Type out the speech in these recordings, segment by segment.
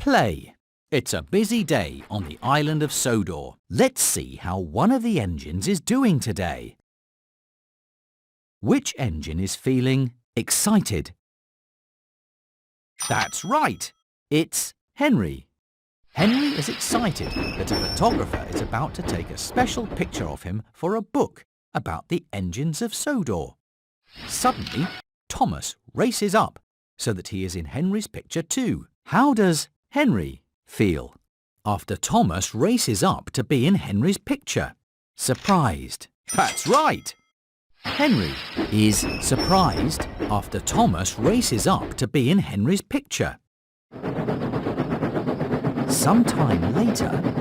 Play. It's a busy day on the island of Sodor. Let's see how one of the engines is doing today. Which engine is feeling excited? That's right. It's Henry. Henry is excited that a photographer is about to take a special picture of him for a book about the engines of Sodor. Suddenly, Thomas races up so that he is in Henry's picture too. How does Henry feel after Thomas races up to be in Henry's picture? Surprised. That's right. Henry is surprised after Thomas races up to be in Henry's picture. Sometime later,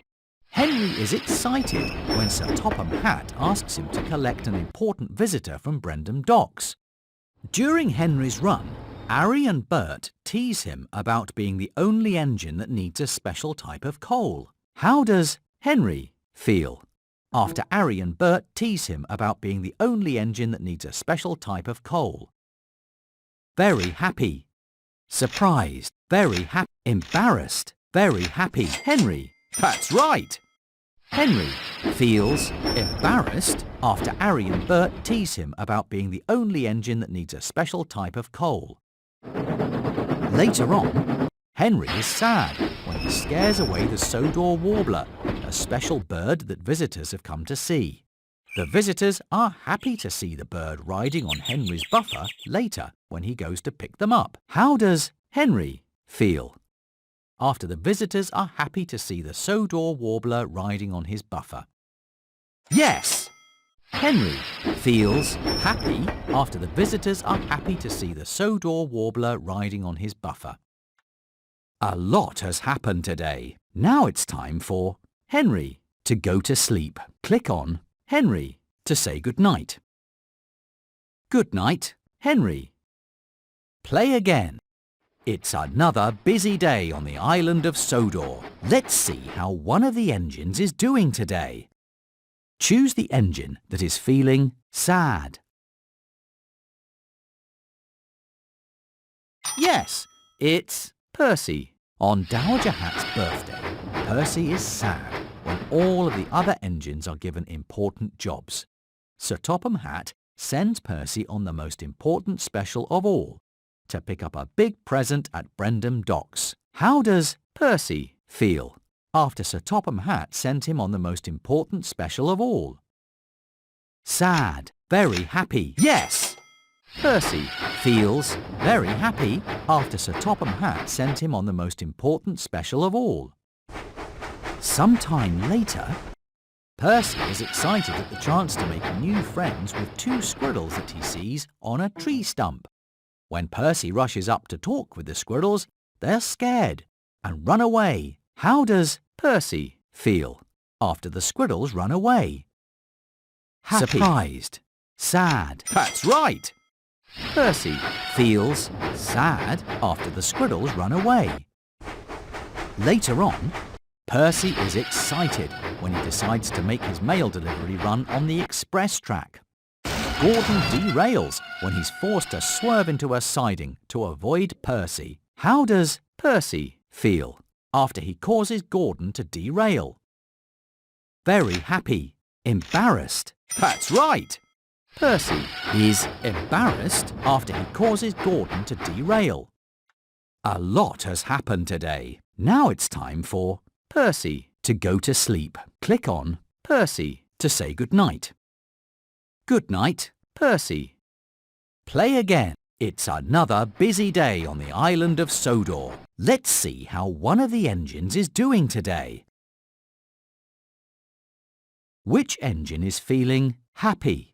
Henry is excited when Sir Topham Hatt asks him to collect an important visitor from Brendam Docks. During Henry's run, Ari and Bert tease him about being the only engine that needs a special type of coal. How does Henry feel after Ari and Bert tease him about being the only engine that needs a special type of coal? Very happy. Surprised. Very happy. Embarrassed. Very happy. Henry. That's right. Henry feels embarrassed after Ari and Bert tease him about being the only engine that needs a special type of coal. Later on, Henry is sad when he scares away the Sodor warbler, a special bird that visitors have come to see. The visitors are happy to see the bird riding on Henry's buffer later when he goes to pick them up. How does Henry feel after the visitors are happy to see the Sodor warbler riding on his buffer? Yes! Henry feels happy after the visitors are happy to see the Sodor warbler riding on his buffer. A lot has happened today. Now it's time for Henry to go to sleep. Click on Henry to say goodnight. Good night, Henry. Play again. It's another busy day on the island of Sodor. Let's see how one of the engines is doing today. Choose the engine that is feeling sad. Yes, it's Percy. On Dowager Hatt's birthday, Percy is sad when all of the other engines are given important jobs. Sir Topham Hatt sends Percy on the most important special of all, to pick up a big present at Brendam Docks. How does Percy feel after Sir Topham Hatt sent him on the most important special of all? Sad. Very happy. Yes! Percy feels very happy after Sir Topham Hatt sent him on the most important special of all. Sometime later, Percy is excited at the chance to make new friends with two squirrels that he sees on a tree stump. When Percy rushes up to talk with the squirrels, they're scared and run away. How does Percy feel after the squirrels run away? Happy. Surprised. Sad. That's right. Percy feels sad after the squirrels run away. Later on, Percy is excited when he decides to make his mail delivery run on the express track. Gordon derails when he's forced to swerve into a siding to avoid Percy. How does Percy feel after he causes Gordon to derail? Very happy. Embarrassed. That's right. Percy is embarrassed after he causes Gordon to derail. A lot has happened today. Now it's time for Percy to go to sleep. Click on Percy to say goodnight. Good night, Percy. Play again. It's another busy day on the island of Sodor. Let's see how one of the engines is doing today. Which engine is feeling happy?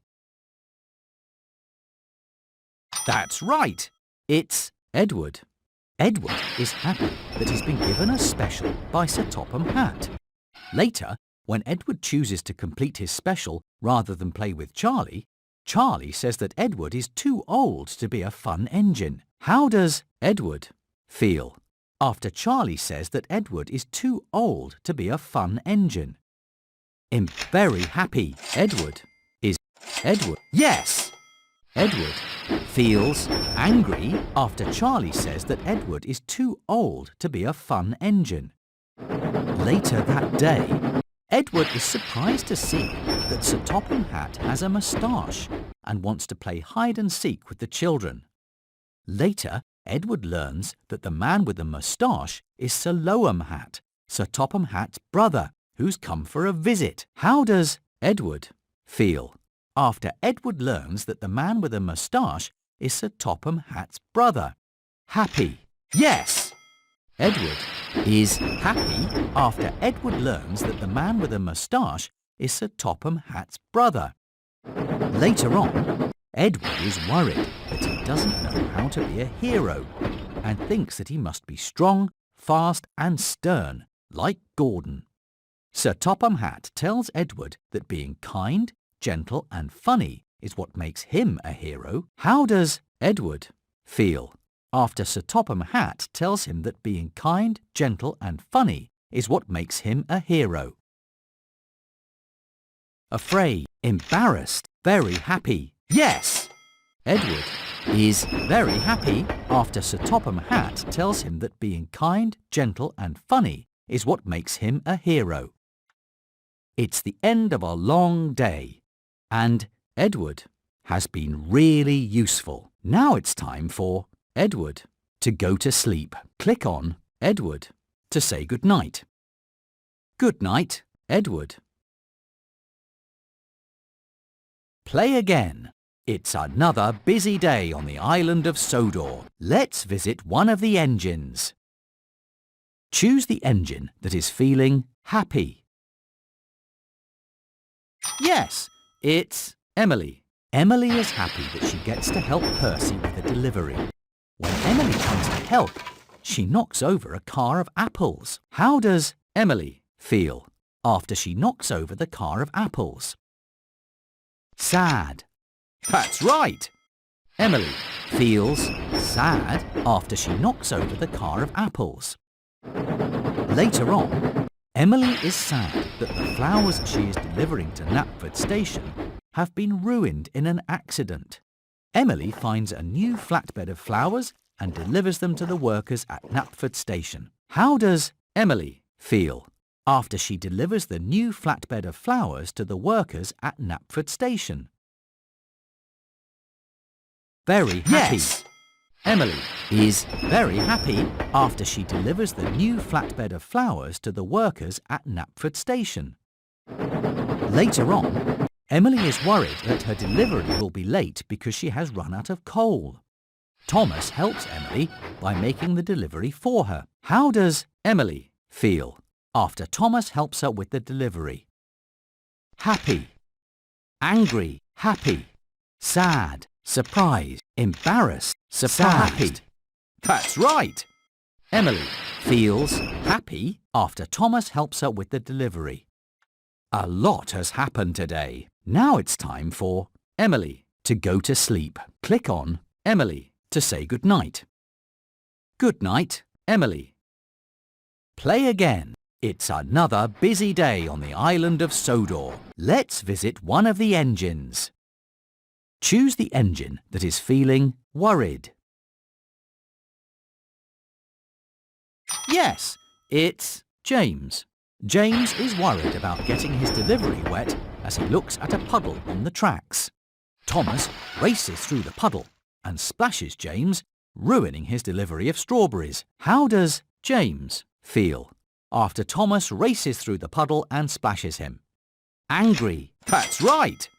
That's right. It's Edward. Edward is happy that he's been given a special by Sir Topham Hatt. Later, when Edward chooses to complete his special rather than play with Charlie, Charlie says that Edward is too old to be a fun engine. How does Edward feel after Charlie says that Edward is too old to be a fun engine? Very happy. Edward. Yes! Edward feels angry after Charlie says that Edward is too old to be a fun engine. Later that day, Edward is surprised to see that Sir Topham Hatt has a moustache and wants to play hide and seek with the children. Later, Edward learns that the man with the moustache is Sir Loam Hatt, Sir Topham Hatt's brother, who's come for a visit. How does Edward feel after Edward learns that the man with the moustache is Sir Topham Hatt's brother? Happy. Yes! Edward is happy after Edward learns that the man with the moustache is Sir Topham Hatt's brother. Later on, Edward is worried that he doesn't know how to be a hero and thinks that he must be strong, fast and stern, like Gordon. Sir Topham Hatt tells Edward that being kind, gentle and funny is what makes him a hero. How does Edward feel after Sir Topham Hatt tells him that being kind, gentle and funny is what makes him a hero? Afraid, embarrassed, very happy. Yes! Edward is very happy after Sir Topham Hatt tells him that being kind, gentle and funny is what makes him a hero. It's the end of a long day, and Edward has been really useful. Now it's time for Edward to go to sleep. Click on Edward to say good night. Good night, Edward. Play again. It's another busy day on the island of Sodor. Let's visit one of the engines. Choose the engine that is feeling happy. Yes, it's Emily. Emily is happy that she gets to help Percy with a delivery. When Emily comes to help, she knocks over a car of apples. How does Emily feel after she knocks over the car of apples? Sad. That's right. Emily feels sad after she knocks over the car of apples. Later on, Emily is sad that the flowers she is delivering to Knapford Station have been ruined in an accident. Emily finds a new flatbed of flowers and delivers them to the workers at Knapford Station. How does Emily feel after she delivers the new flatbed of flowers to the workers at Knapford Station? Very happy. Yes! Emily is very happy after she delivers the new flatbed of flowers to the workers at Knapford Station. Later on, Emily is worried that her delivery will be late because she has run out of coal. Thomas helps Emily by making the delivery for her. How does Emily feel after Thomas helps her with the delivery? Happy. Angry. Happy. Sad. Surprised. Embarrassed. Surprised. That's right. Emily feels happy after Thomas helps her with the delivery. A lot has happened today. Now it's time for Emily to go to sleep. Click on Emily to say good night. Good night, Emily. Play again. It's another busy day on the island of Sodor. Let's visit one of the engines. Choose the engine that is feeling worried. Yes, it's James. James is worried about getting his delivery wet as he looks at a puddle on the tracks. Thomas races through the puddle and splashes James, ruining his delivery of strawberries. How does James feel after Thomas races through the puddle and splashes him? Angry. That's right.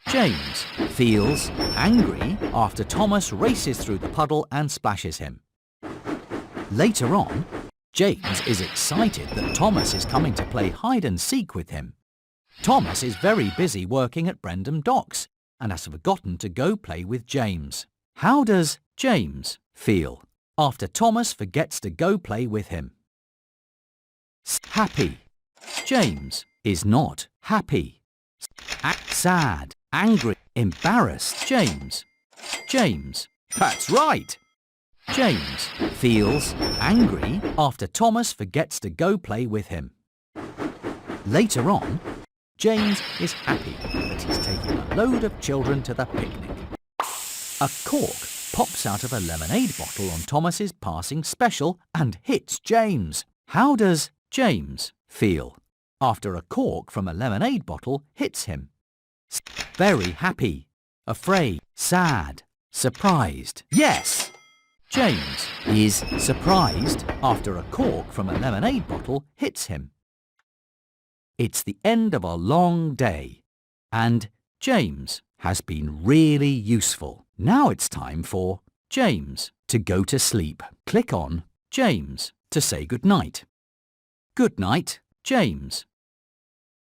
James feels angry after Thomas races through the puddle and splashes him. Later on, James is excited that Thomas is coming to play hide and seek with him. Thomas is very busy working at Brendam Docks and has forgotten to go play with James. How does James feel after Thomas forgets to go play with him? Happy. James is not happy. Sad. Angry. Embarrassed. James. That's right. James feels angry after Thomas forgets to go play with him. Later on, James is happy that he's taking a load of children to the picnic. A cork pops out of a lemonade bottle on Thomas's passing special and hits James. How does James feel after a cork from a lemonade bottle hits him? Very happy, afraid, sad, surprised. Yes! James is surprised after a cork from a lemonade bottle hits him. It's the end of a long day, and James has been really useful. Now it's time for James to go to sleep. Click on James to say good night. Good night, James.